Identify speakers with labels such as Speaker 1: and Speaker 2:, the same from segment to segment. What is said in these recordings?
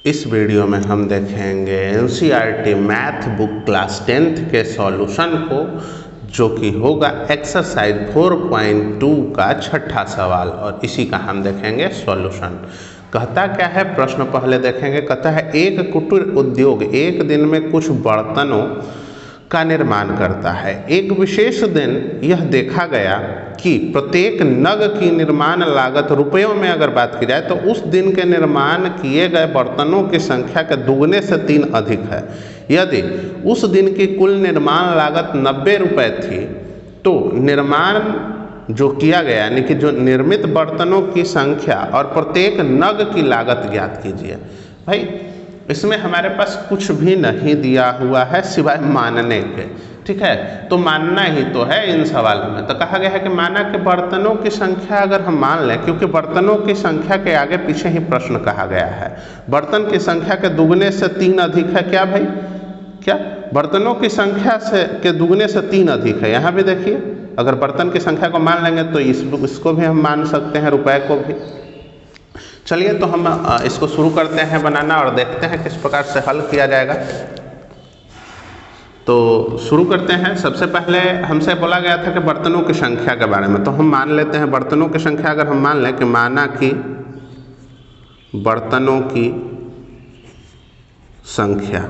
Speaker 1: इस वीडियो में हम देखेंगे NCERT math book class 10th के सॉल्यूशन को, जो कि होगा एक्सरसाइज 4.2 का छठा सवाल, और इसी का हम देखेंगे सॉल्यूशन। कहता क्या है, प्रश्न पहले देखेंगे। कहता है एक कुटीर उद्योग एक दिन में कुछ बर्तनों का निर्माण करता है। एक विशेष दिन यह देखा गया कि प्रत्येक नग की निर्माण लागत रुपयों में अगर बात की जाए तो उस दिन के निर्माण किए गए बर्तनों की संख्या के दुगने से 3 अधिक है। यदि उस दिन की कुल निर्माण लागत 90 रुपये थी तो निर्माण जो किया गया यानी कि जो निर्मित बर्तनों की संख्या और प्रत्येक नग की लागत ज्ञात कीजिए। भाई इसमें हमारे पास कुछ भी नहीं दिया हुआ है सिवाय मानने के, ठीक है। तो मानना ही तो है इन सवालों में। तो कहा गया है कि माना कि बर्तनों की संख्या अगर हम मान लें, क्योंकि बर्तनों की संख्या के आगे पीछे ही प्रश्न कहा गया है, बर्तन की संख्या के दुगने से 3 अधिक है। क्या भाई, क्या बर्तनों की संख्या से के दुगने से 3 अधिक है। यहाँ भी देखिए, अगर बर्तन की संख्या को मान लेंगे तो इसको भी हम मान सकते हैं, रुपए को भी। चलिए तो हम इसको शुरू करते हैं बनाना और देखते हैं किस प्रकार से हल किया जाएगा। तो शुरू करते हैं। सबसे पहले हमसे बोला गया था कि बर्तनों की संख्या के बारे में, तो हम मान लेते हैं बर्तनों की संख्या। अगर हम मान लें कि माना कि बर्तनों की संख्या,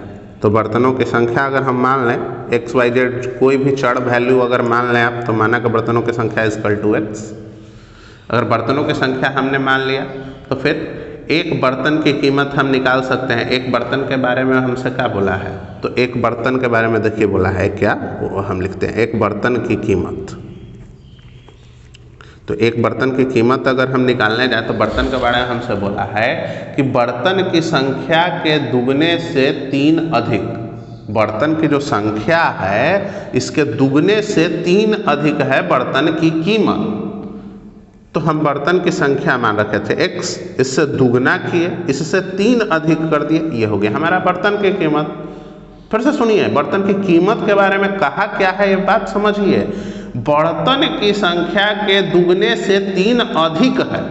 Speaker 1: तो बर्तनों की संख्या अगर हम मान लें XYZ कोई भी चर वैल्यू अगर मान लें आप, तो माना कि बर्तनों की संख्या =X। अगर बर्तनों की संख्या हमने मान लिया तो फिर एक बर्तन की कीमत हम निकाल सकते हैं। एक बर्तन के बारे में हमसे क्या बोला है, तो एक बर्तन के बारे में देखिए बोला है क्या, वो हम लिखते हैं एक बर्तन की कीमत। तो एक बर्तन की कीमत अगर हम निकालने जाए तो बर्तन के बारे में हमसे बोला है कि बर्तन की संख्या के दुगने से 3 अधिक, बर्तन की जो संख्या है इसके दुगने से 3 अधिक है बर्तन की कीमत। तो हम बर्तन की संख्या मान रखे थे X, इससे दुगना किए, इससे 3 अधिक कर दिए, ये हो गया हमारा बर्तन की कीमत। फिर से सुनिए, बर्तन की कीमत के बारे में कहा क्या है, ये बात समझिए। बर्तन की संख्या के दुगने से 3 अधिक है,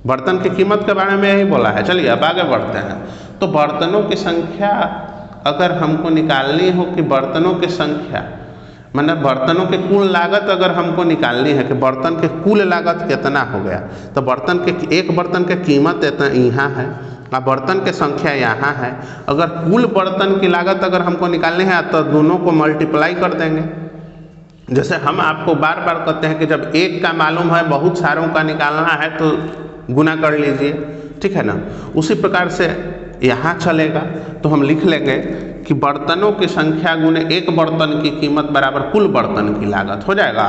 Speaker 1: बर्तन की कीमत के बारे में यही बोला है। चलिए अब आगे बढ़ते हैं। तो बर्तनों की संख्या अगर हमको निकालनी हो कि बर्तनों की संख्या मतलब बर्तनों की कुल लागत अगर हमको निकालनी है कि बर्तन के कुल लागत कितना हो गया, तो बर्तन के एक बर्तन की कीमत इतना यहाँ है और बर्तन की संख्या यहाँ है। अगर कुल बर्तन की लागत अगर हमको निकालनी है तो दोनों को मल्टीप्लाई कर देंगे। जैसे हम आपको बार बार कहते हैं कि जब एक का मालूम है बहुत सारों का निकालना है तो गुना कर लीजिए, ठीक है ना। उसी प्रकार से यहाँ चलेगा, तो हम लिख लेंगे कि बर्तनों की संख्या गुने एक बर्तन की कीमत बराबर कुल बर्तन की लागत हो जाएगा,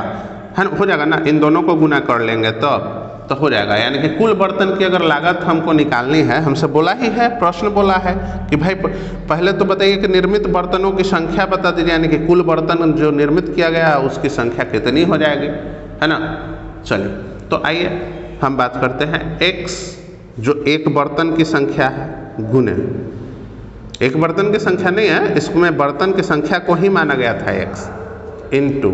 Speaker 1: है ना, हो जाएगा ना। इन दोनों को गुना कर लेंगे तो हो जाएगा, यानी कि कुल बर्तन की अगर लागत हमको निकालनी है, हमसे बोला ही है, प्रश्न बोला है कि भाई पहले तो बताइए कि निर्मित बर्तनों की संख्या बता दीजिए, यानी कि कुल बर्तन जो निर्मित किया गया उसकी संख्या कितनी हो जाएगी, है ना। चलिए तो आइए हम बात करते हैं X जो एक बर्तन की संख्या है गुने, एक बर्तन की संख्या नहीं है, इसमें बर्तन की संख्या को ही माना गया था X इनटू,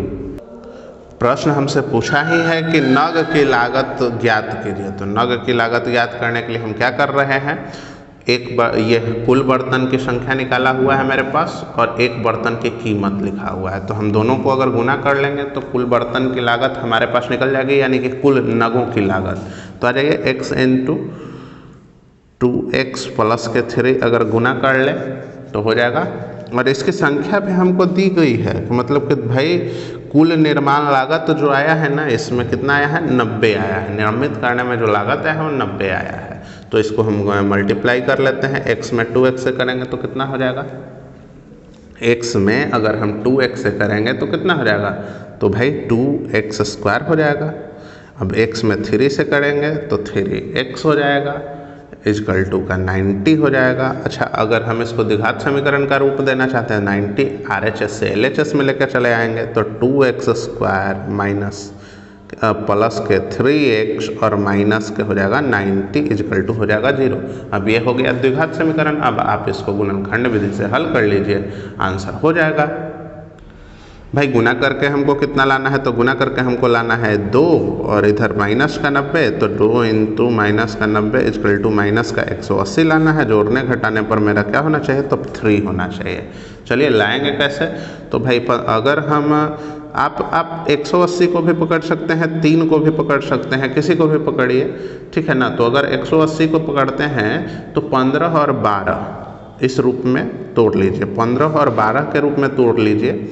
Speaker 1: प्रश्न हमसे पूछा ही है कि नग की लागत ज्ञात कीजिए। तो नग की लागत ज्ञात करने के लिए हम क्या कर रहे हैं, ये कुल बर्तन की संख्या निकाला हुआ है मेरे पास और एक बर्तन की कीमत लिखा हुआ है, तो हम दोनों को अगर गुना कर लेंगे तो कुल बर्तन की लागत हमारे पास निकल जाएगी, यानी कि कुल नगों की लागत। तो आ जाइए X इनटू 2X प्लस के 3 अगर गुना कर ले तो हो जाएगा। और इसकी संख्या भी हमको दी गई है, मतलब कि भाई कुल निर्माण लागत जो आया है ना, इसमें कितना आया है, 90 आया है। निर्मित करने में जो लागत है वो 90 आया है। तो इसको हम मल्टीप्लाई कर लेते हैं। X में 2X से करेंगे तो कितना हो जाएगा, X में अगर हम 2X से करेंगे तो कितना हो जाएगा, तो भाई 2x² हो जाएगा। अब X में 3 से करेंगे तो 3x हो जाएगा, = का 90 हो जाएगा। अच्छा, अगर हम इसको द्विघात समीकरण का रूप देना चाहते हैं 90 RHS से LHS में लेकर चले आएंगे तो 2x² माइनस प्लस के 3x और माइनस के हो जाएगा 90 = हो जाएगा 0। अब ये हो गया द्विघात समीकरण। अब आप इसको गुणनखंड विधि से हल कर लीजिए, आंसर हो जाएगा। भाई गुना करके हमको कितना लाना है, तो गुना करके हमको लाना है 2 और इधर माइनस का 90, तो 2 इंटू माइनस का 90 इक्वल टू माइनस का 180 लाना है। जोड़ने घटाने पर मेरा क्या होना चाहिए, तो 3 होना चाहिए। चलिए लाएंगे कैसे, तो भाई अगर हम आप 180 को भी पकड़ सकते हैं, 3 को भी पकड़ सकते हैं, किसी को भी पकड़िए, ठीक है ना। तो अगर 180 को पकड़ते हैं तो 15 और 12 इस रूप में तोड़ लीजिए, 15 और 12 के रूप में तोड़ लीजिए।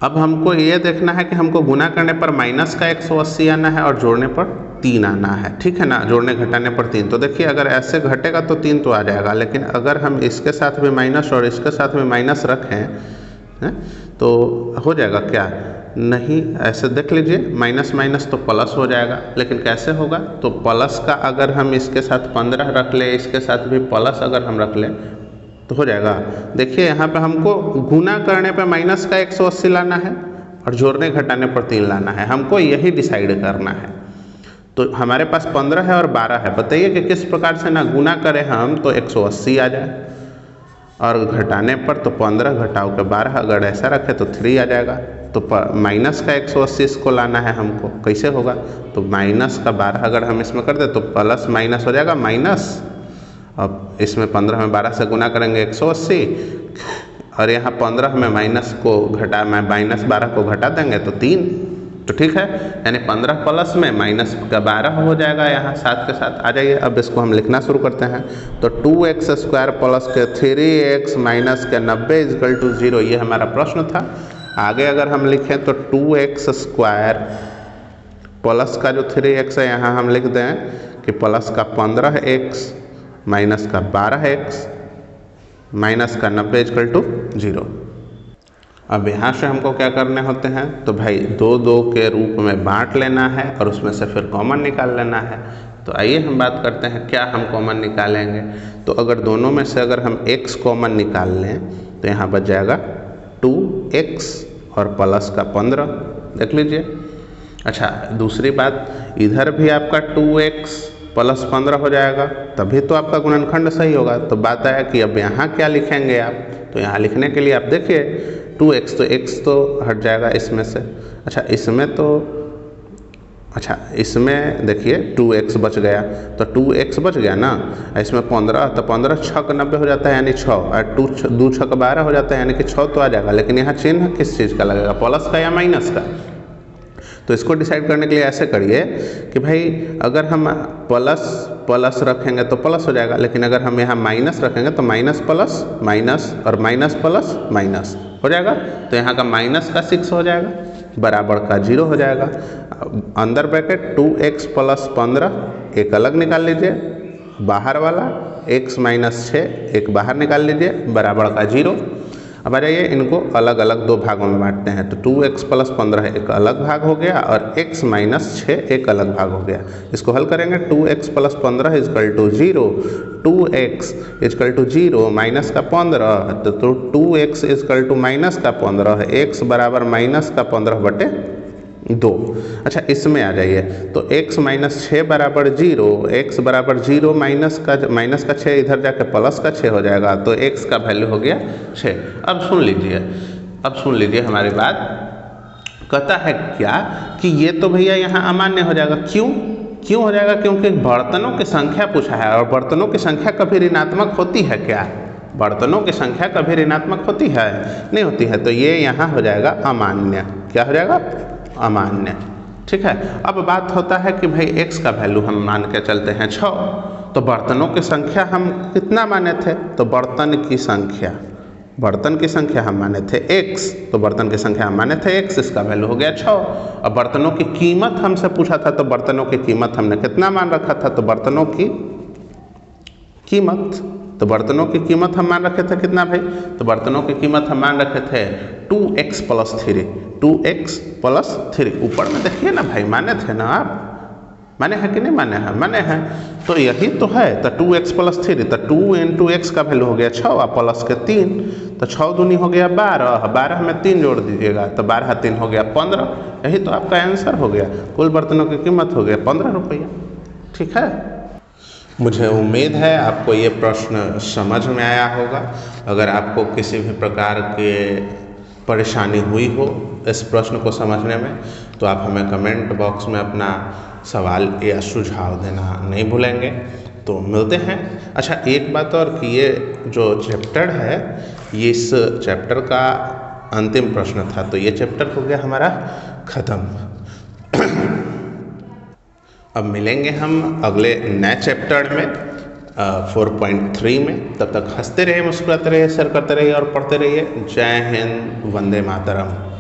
Speaker 1: अब हमको ये देखना है कि हमको गुना करने पर माइनस का 180 आना है और जोड़ने पर 3 आना है, ठीक है ना। जोड़ने घटाने पर 3, तो देखिए अगर ऐसे घटेगा तो 3 तो आ जाएगा, लेकिन अगर हम इसके साथ भी माइनस और इसके साथ भी माइनस रखें तो हो जाएगा क्या, नहीं। ऐसे देख लीजिए, माइनस माइनस तो प्लस हो जाएगा, लेकिन कैसे होगा, तो प्लस का अगर हम इसके साथ 15 रख ले, इसके साथ भी प्लस अगर हम रख लें तो हो जाएगा। देखिए यहाँ पे हमको गुना करने पे माइनस का 180 लाना है और जोड़ने घटाने पर 3 लाना है, हमको यही डिसाइड करना है। तो हमारे पास 15 है और 12 है, बताइए कि किस प्रकार से ना गुना करें हम तो 180 आ जाए, और घटाने पर तो 15 घटाओ के 12 अगर ऐसा रखे तो 3 आ जाएगा। तो माइनस का 180 इसको लाना है हमको, कैसे होगा, तो माइनस का 12 अगर हम इसमें कर दे तो प्लस माइनस हो जाएगा माइनस। अब इसमें 15 में 12 से गुना करेंगे 180, और यहाँ 15 में माइनस 12 को घटा देंगे तो 3, तो ठीक है, यानी 15 प्लस में माइनस का 12 हो जाएगा यहाँ साथ के साथ। आ जाइए अब इसको हम लिखना शुरू करते हैं। तो 2x स्क्वायर प्लस के 3x माइनस के 90 इक्वल टू 0, ये हमारा प्रश्न था। आगे अगर हम लिखें तो 2x स्क्वायर प्लस का जो 3x है यहाँ हम लिख दें कि प्लस का 15x माइनस का 12x माइनस का 90 इक्वल टू 0। अब यहाँ से हमको क्या करने होते हैं, तो भाई 2 के रूप में बांट लेना है और उसमें से फिर कॉमन निकाल लेना है। तो आइए हम बात करते हैं क्या हम कॉमन निकालेंगे। तो अगर दोनों में से अगर हम x कॉमन निकाल लें तो यहाँ बच जाएगा 2x और प्लस का 15, देख लीजिए। अच्छा दूसरी बात, इधर भी आपका 2x प्लस 15 हो जाएगा, तभी तो आपका गुणनखंड सही होगा। तो बात आया कि अब यहाँ क्या लिखेंगे आप, तो यहाँ लिखने के लिए आप देखिए 2x, तो x तो हट जाएगा इसमें से। अच्छा इसमें देखिए 2x बच गया, तो 2x बच गया ना, इसमें 15, तो 15 6 का 90 हो जाता है यानी 6, और 2 6 का 12 हो जाता है यानी कि 6 तो आ जाएगा। लेकिन यहाँ चिन्ह किस चीज़ का लगेगा, प्लस का या माइनस का। तो इसको डिसाइड करने के लिए ऐसे करिए कि भाई अगर हम प्लस रखेंगे तो प्लस हो जाएगा, लेकिन अगर हम यहाँ माइनस रखेंगे तो माइनस प्लस माइनस और माइनस प्लस माइनस हो जाएगा। तो यहाँ का माइनस का 6 हो जाएगा, बराबर का 0 हो जाएगा। अंदर ब्रैकेट 2x प्लस 15 एक अलग निकाल लीजिए, बाहर वाला x माइनस 6 एक बाहर निकाल लीजिए, बराबर का 0। अब आ जाइए इनको अलग अलग 2 भागों में बांटते हैं। तो 2x प्लस 15 एक अलग भाग हो गया और x माइनस 6 एक अलग भाग हो गया। इसको हल करेंगे, 2x plus 15 equal to 0, 2x equal to 0 minus का 15, तो 2x इजकल टू माइनस का 15, x बराबर माइनस का 15 बटे 2। अच्छा इसमें आ जाइए, तो x माइनस 6 बराबर 0, x बराबर 0 माइनस का 6 इधर जाके प्लस का 6 हो जाएगा, तो x का वैल्यू हो गया 6। अब सुन लीजिए हमारी बात, कहता है क्या कि ये तो भैया यहाँ अमान्य हो जाएगा। क्यों हो जाएगा, क्योंकि बर्तनों की संख्या पूछा है, और बर्तनों की संख्या कभी ऋणात्मक होती है क्या, बर्तनों की संख्या कभी ऋणात्मक होती है, नहीं होती है। तो ये यहाँ हो जाएगा अमान्य। क्या हो जाएगा, अमान्य। ठीक है, अब बात होता है कि भाई x का वैल्यू हम मान के चलते हैं 6, तो बर्तनों की संख्या हम कितना माने थे, तो बर्तन की संख्या हम माने थे x, तो बर्तन की संख्या हम माने थे x, इसका वैल्यू हो गया 6। अब बर्तनों की कीमत हमसे पूछा था, तो बर्तनों की कीमत हमने कितना मान रखा था, तो बर्तनों की कीमत हम मान रखे थे कितना भाई, तो बर्तनों की कीमत हम मान रखे थे 2x प्लस 3, 2x प्लस 3। ऊपर में देखिए ना भाई, माने थे ना आप, माने हैं कि नहीं माने हैं, माने हैं। तो यही तो है, तो 2x प्लस 3, तो 2 इंटू x का वैल्यू हो गया 6 और प्लस के 3, तो 6 दूनी हो गया 12, 12 में 3 जोड़ दीजिएगा तो 12 3 हो गया 15। यही तो आपका आंसर हो गया, कुल बर्तनों की कीमत हो गया 15 रुपया। ठीक है, मुझे उम्मीद है आपको ये प्रश्न समझ में आया होगा। अगर आपको किसी भी प्रकार के परेशानी हुई हो इस प्रश्न को समझने में तो आप हमें कमेंट बॉक्स में अपना सवाल या सुझाव देना नहीं भूलेंगे। तो मिलते हैं। अच्छा, एक बात और कि ये जो चैप्टर है ये इस चैप्टर का अंतिम प्रश्न था, तो ये चैप्टर हो गया हमारा ख़त्म। अब मिलेंगे हम अगले नए चैप्टर में 4.3 में। तब तक हंसते रहिए, मुस्कुराते रहिए, शेयर करते रहिए और पढ़ते रहिए। जय हिंद, वंदे मातरम।